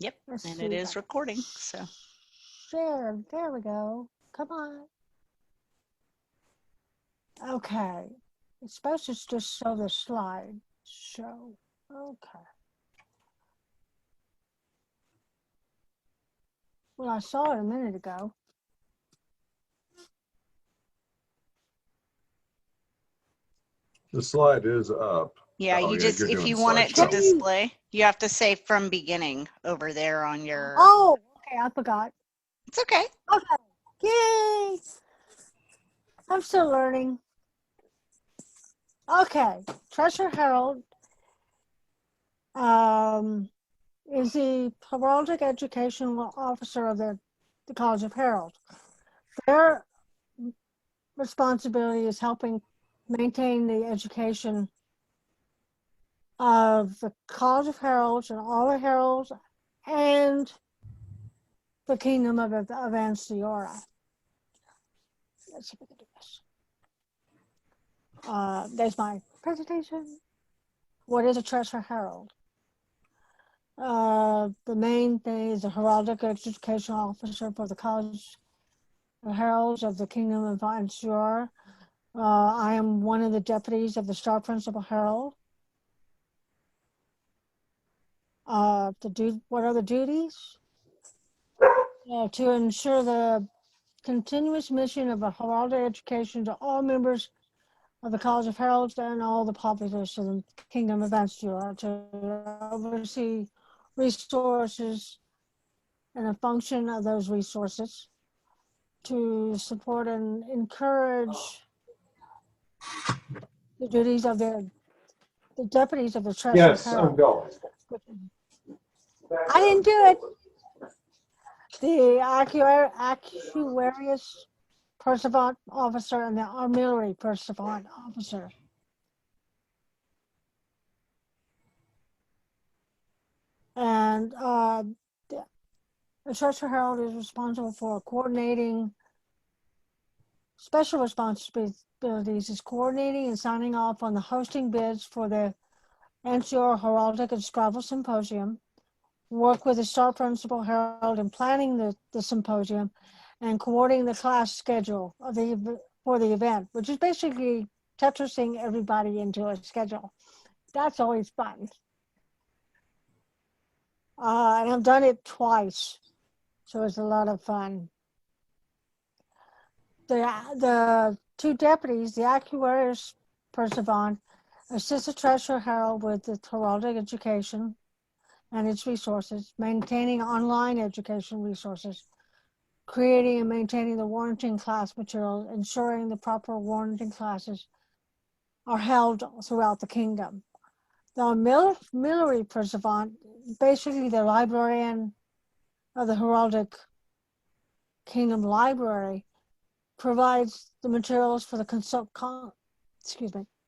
Yep, Let's and see it if I is can recording. So, share. There we go. Come on. Okay. It's supposed to just show the slide. Show. Okay. Well, I saw it a minute ago. The slide is up. yeah, Oh, you yeah, just, you're if doing you want it to Can slideshow. you? display, you have to say from beginning over there on your, Oh, okay. I forgot. it's okay. Okay. Yay. I'm still learning. Okay. Tressure Herald is the heraldic educational officer of the College of Herald. Their responsibility is helping maintain the education of the College of Heralds and all the heralds and the kingdom of Ansiora. Let's see if we can do this. There's my presentation. What is a Tressure Herald? The main thing is a heraldic educational officer for the College of Heralds of the Kingdom of Ansiora. I am one of the deputies of the Star Principal Herald. What are the duties? To ensure the continuous mission of a heraldic education to all members of the College of Heralds and all the populace of the Kingdom of Ansiora, to oversee resources and a function of those resources, to support and encourage the duties of the deputies of the Tressure Herald. Going. I didn't do it. The Actuarius Perseverant Officer and the Armillary Perseverant Officer. And the Tressure Herald is responsible for coordinating, special responsibilities is coordinating and signing off on the hosting bids for the Ansiora Heraldic and Scribal Symposium, work with the Star Principal Herald in planning the symposium, and coordinating the class schedule for the event, which is basically Tetrising everybody into a schedule. That's always fun. And I've done it twice, so it's a lot of fun. The two deputies, the Actuaries Perseverant, assist the Treasurer Herald with the heraldic education and its resources, maintaining online education resources, creating and maintaining the warranting class materials, ensuring the proper warranting classes are held throughout the kingdom. The Military Perseverant, basically the librarian of the Heraldic Kingdom Library, provides the materials for the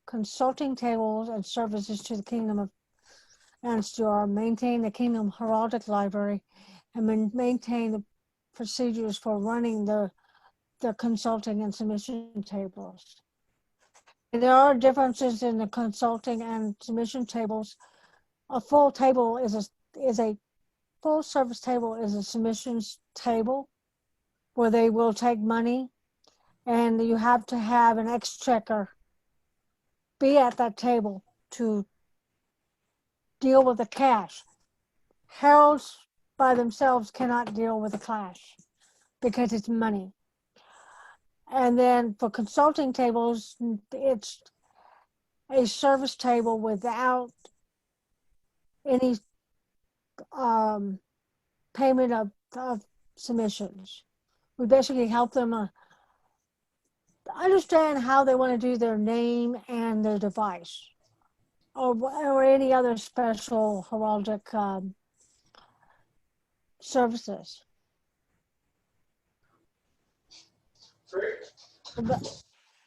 consulting tables and services to the Kingdom of Ansiora, maintain the Kingdom Heraldic Library, and maintain the procedures for running the consulting and submission tables. There are differences in the consulting and submission tables. A full table is a full service table is a submissions table where they will take money, and you have to have an exchequer be at that table to deal with the cash. Heralds by themselves cannot deal with the cash because it's money. And then for consulting tables, it's a service table without any payment of submissions. We basically help them understand how they want to do their name and their device, or any other special heraldic services.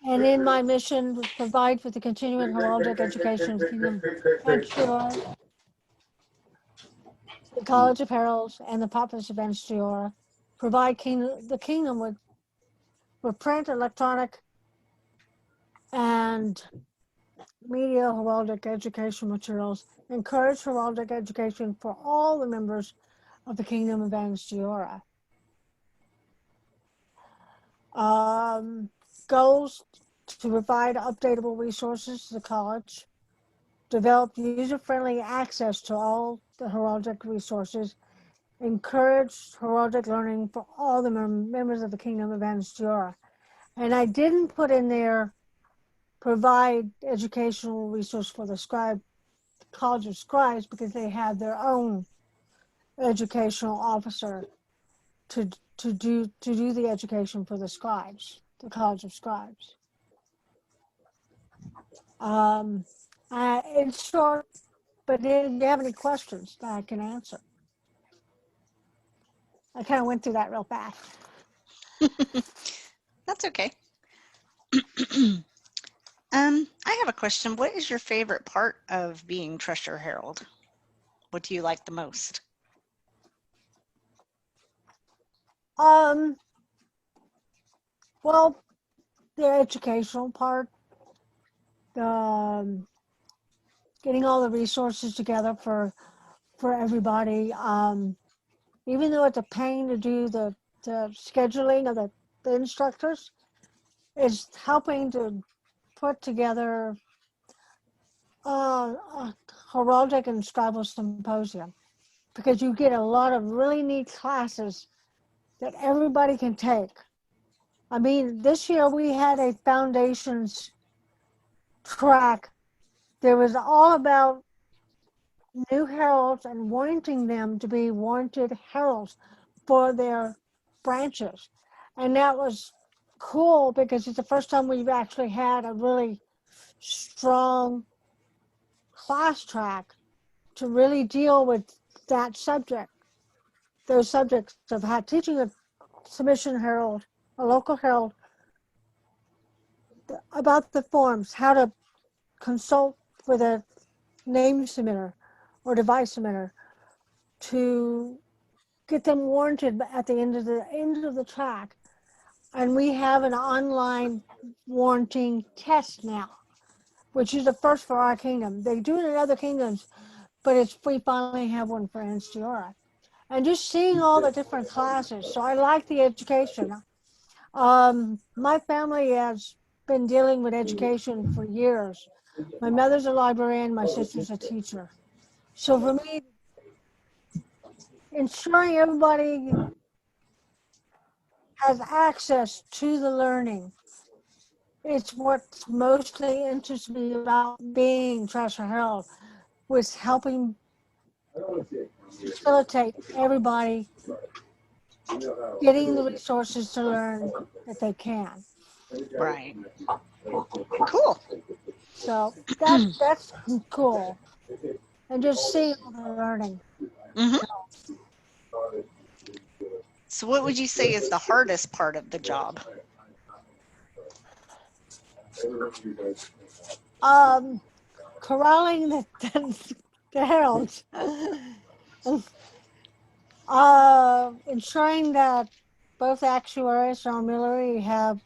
And in my mission, provide for the continuing heraldic education of the kingdom, ensure the College of Heralds and the populace of Ansiora, provide the kingdom with print, electronic, and media heraldic education materials, encourage heraldic education for all the members of the Kingdom of Anstiora. Goals to provide updatable resources to the college, develop user-friendly access to all the heraldic resources, encourage heraldic learning for all the members of the Kingdom of Anstiora. And I didn't put in there provide educational resource for the College of Scribes, because they have their own educational officer to do the education for the scribes, the College of Scribes. It's short, but if you have any questions that I can answer. I kind of went through that real fast. That's okay. I have a question. What is your favorite part of being Tressure Herald? What do you like the most? Well, the educational part, getting all the resources together for everybody. Even though it's a pain to do the scheduling of the instructors, it's helping to put together a heraldic and scribal symposium, because you get a lot of really neat classes that everybody can take. I mean, this year we had a foundations track that was all about new heralds and wanting them to be warranted heralds for their branches. And that was cool because it's the first time we've actually had a really strong class track to really deal with that subject, those subjects of how teaching a submission herald, a local herald, about the forms, how to consult with a name submitter or device submitter to get them warranted at the end of the track. And we have an online warranting test now, which is the first for our kingdom. They do it in other kingdoms, but we finally have one for Anstiora. And just seeing all the different classes. So I like the education. My family has been dealing with education for years. My mother's a librarian, my sister's a teacher. So for me, ensuring everybody has access to the learning, it's what's mostly interests me about being Tressure Herald, was helping facilitate everybody getting the resources to learn that they can. Right. Cool. So that's cool. And just seeing all the learning. hmm So what would you say is the hardest part of the job? Corralling the heralds. Ensuring that both actuaries and armillary have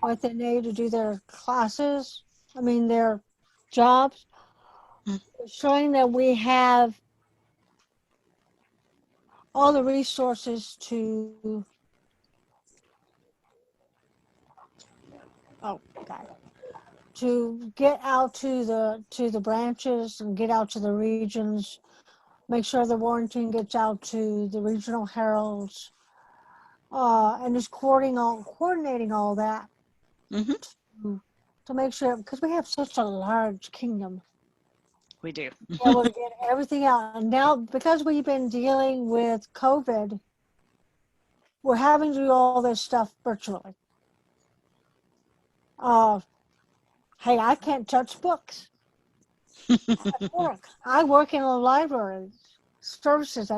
what they need to do their classes, their jobs. Ensuring that we have all the resources to get out to the branches and get out to the regions, make sure the warranting gets out to the regional heralds, and just coordinating all that hmm to make sure, because we have such a large kingdom, We do. be able to get everything out. And now, because we've been dealing with COVID, we're having to do all this stuff virtually. Hey, I can't touch books at work. I work in a library, services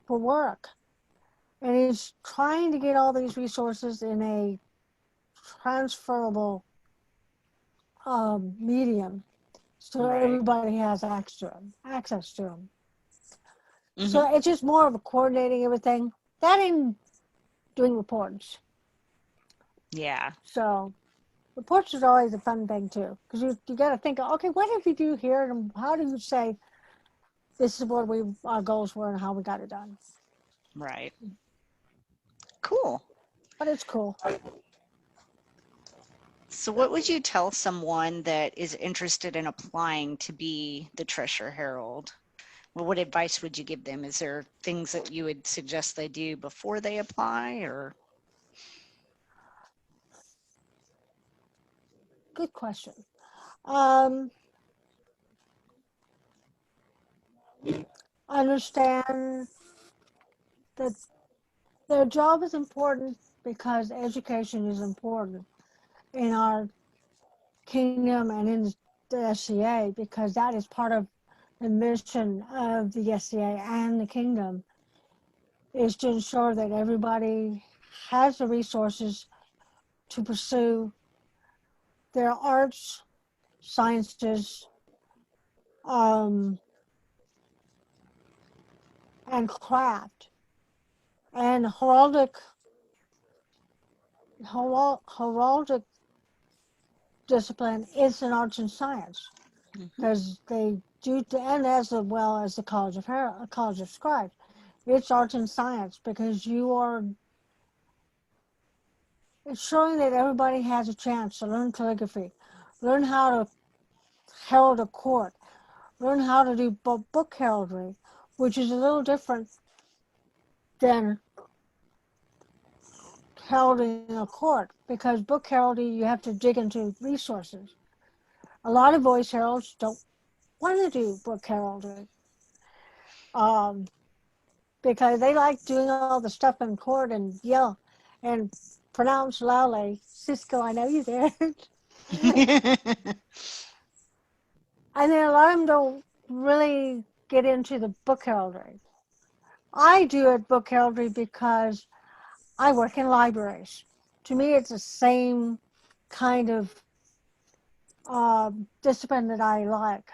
for work. And he's trying to get all these resources in a transferable medium, so Right. everybody has access to them. hmm So it's just more of a coordinating everything. That and doing reports. Yeah. So reports is always a fun thing too, because you got to think, okay, what did we do here, and how do you say this is what our goals were and how we got it done. Right. Cool. But it's cool. So what would you tell someone that is interested in applying to be the Tressure Herald? Well, what advice would you give them? Is there things that you would suggest they do before they apply, or? Good question. Understand that their job is important because education is important in our kingdom and in the SCA, because that is part of the mission of the SCA and the kingdom, is to ensure that everybody has the resources to pursue their arts, sciences, and craft. And heraldic discipline is an arts and science, because they do, and as well as the College of Scribes, it's arts and science, because it's showing that everybody has a chance to learn calligraphy, learn how to herald a court, learn how to do book heraldry, which is a little different than heralding a court, because book heraldry, you have to dig into resources. A lot of voice heralds don't want to do book heraldry, because they like doing all the stuff in court and yell and pronounce loudly. Cisco, I know you there. And then a lot of them don't really get into the book heraldry. I do it book heraldry because I work in libraries. To me, it's the same kind of discipline that I like.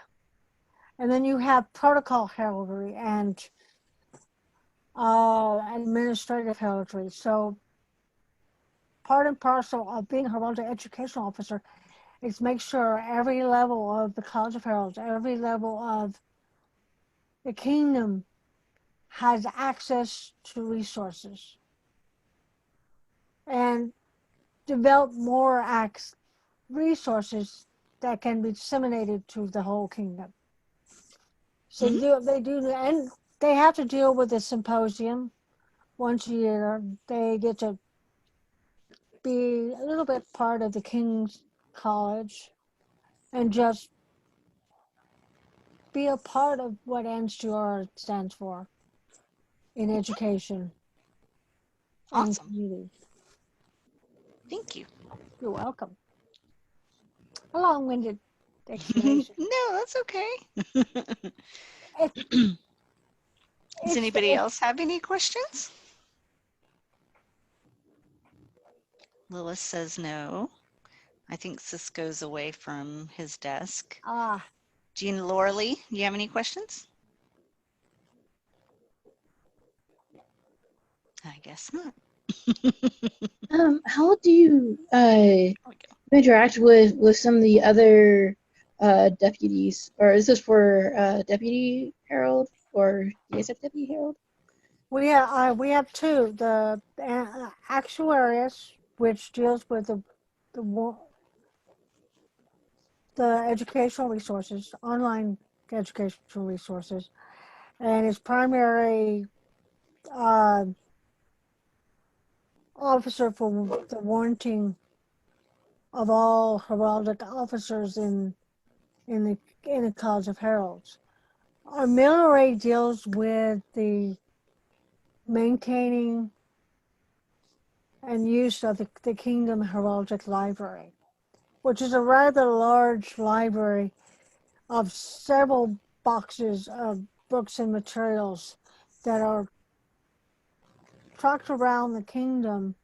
And then you have protocol heraldry and administrative heraldry. So part and parcel of being a heraldic educational officer is make sure every level of the College of Heralds, every level of the kingdom has access to resources and develop more resources that can be disseminated to the whole kingdom. So they do, and they have to deal with the symposium once a year. They get to be a little bit part of the King's College and just be a part of what NSTR stands for in education and Awesome. community. Thank you. You're welcome. A long-winded explanation. No, that's okay. It- Does anybody else have any questions? Lilith says no. I think Cisco's away from his desk. Jean Lorley, do you have any questions? I guess not. How do you interact with some of the other deputies, or is this for Deputy Herald, or do you guys have Deputy Herald? We have two. The actuarius, which deals with the educational resources, online educational resources, and his primary officer for the warranting of all heraldic officers in the College of Heralds. Our military deals with the maintaining and use of the Kingdom Heraldic Library, which is a rather large library of several boxes of books and materials that are trucked around the kingdom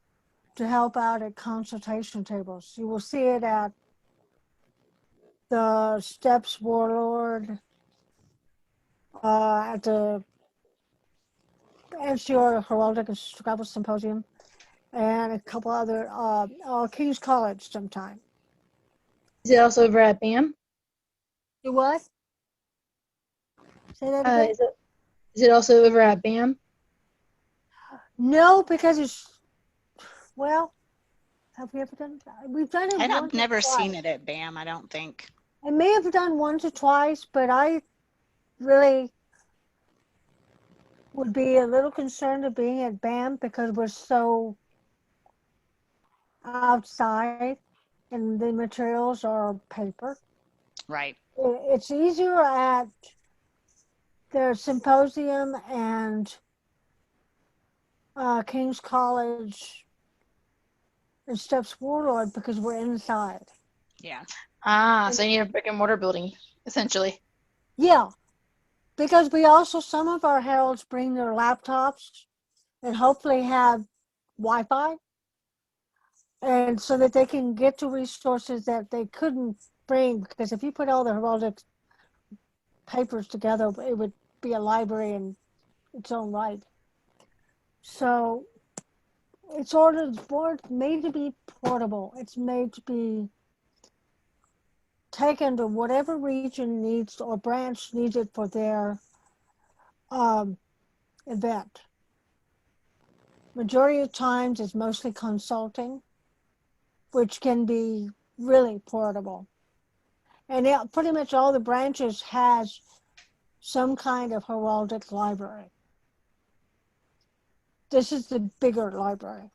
to help out at consultation tables. You will see it at the Steps Warlord, at the NCR Heraldic and Scribal Symposium, and a couple other, King's College sometime. Is it also over at BAM? Do what? Say that again? Is it also over at BAM? No, because it's, well, have we ever done that? We've done it I've once or never seen twice. it at BAM, I don't think. I may have done once or twice, but I really would be a little concerned of being at BAM because we're so outside and the materials are paper. Right. It's easier at the symposium and King's College and Steps Warlord because we're inside. Yeah. So you need a brick and mortar building, essentially. Yeah, because we also, some of our heralds bring their laptops and hopefully have Wi-Fi, and so that they can get to resources that they couldn't bring, because if you put all the heraldic papers together, it would be a library in its own right. So it's made to be portable. It's made to be taken to whatever region needs or branch needs it for their event. Majority of times it's mostly consulting, which can be really portable. And pretty much all the branches has some kind of heraldic library. This is the bigger library.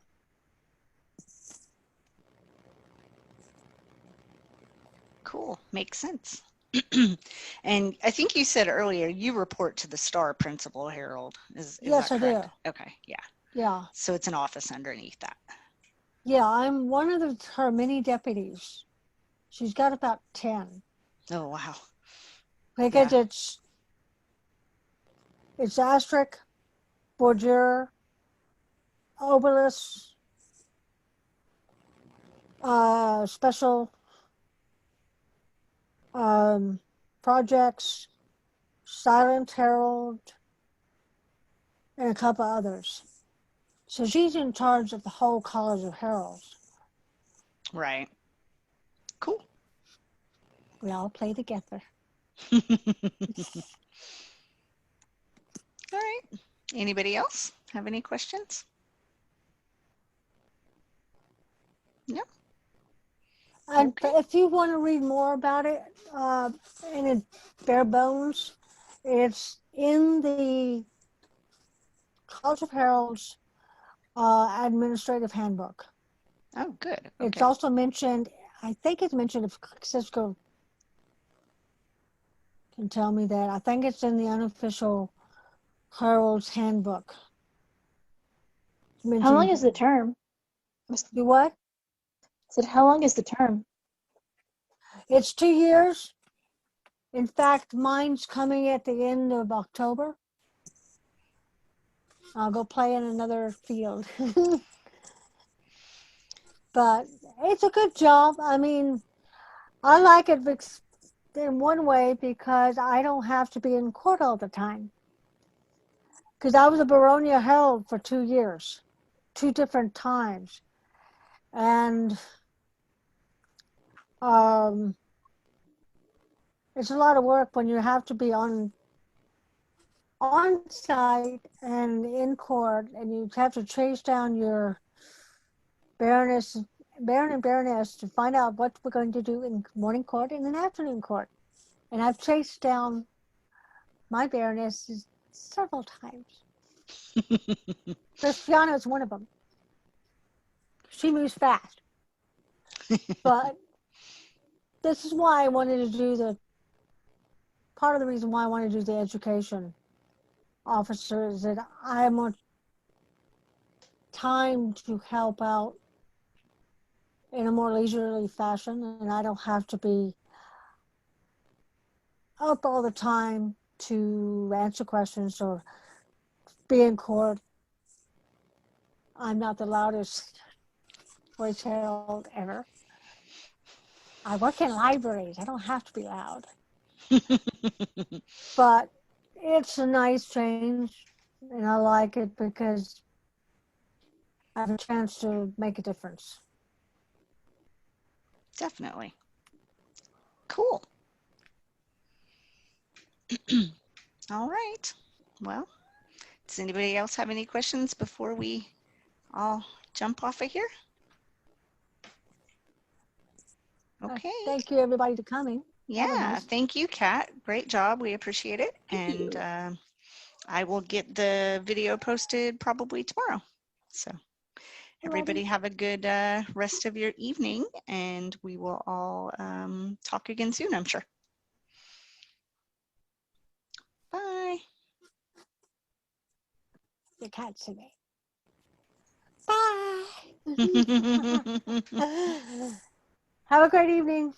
Cool. Makes sense. And I think you said earlier you report to the Star Principal, Herald. Is Yes, that I correct? do. Okay. Yeah. Yeah. So it's an office underneath that. Yeah, I'm one of her many deputies. She's got about 10. Oh, wow. Because Yeah. it's asterisk, Borgia, obelisk, special projects, Silent Herald, and a couple others. So she's in charge of the whole College of Heralds. Right. Cool. We all play together. All right. Anybody else have any questions? No. And Okay. if you want to read more about it, in its bare bones, it's in the College of Heralds administrative handbook. Oh, good. It's Okay. also mentioned, I think it's mentioned, if Cisco can tell me that, I think it's in the unofficial Herald's handbook. How long is the term? You what? Said how long is the term? It's 2 years. In fact, mine's coming at the end of October. I'll go play in another field. But it's a good job. I mean, I like it in one way because I don't have to be in court all the time. Because I was a Baronia Herald for 2 years, 2 different times. And it's a lot of work when you have to be on site and in court, and you have to chase down your baron and baroness to find out what we're going to do in morning court and in afternoon court. And I've chased down my baroness several times. Cristiana is one of them. She moves fast. But this is why I wanted to do part of the reason why I wanted to do the education officer is that I have more time to help out in a more leisurely fashion, and I don't have to be up all the time to answer questions or be in court. I'm not the loudest voice herald ever. I work in libraries. I don't have to be loud. But it's a nice change, and I like it because I have a chance to make a difference. Definitely. Cool. All right. Well, does anybody else have any questions before we all jump off of here? Okay. Thank you, everybody, for coming. Have a Yeah. nice- Thank you, Kat. Great job. We appreciate it. Thank And you. I will get the video posted probably tomorrow. So everybody Alrighty. have a good rest of your evening, and we will all talk again soon, I'm sure. Bye. Your cat's today. Bye. Have a great evening.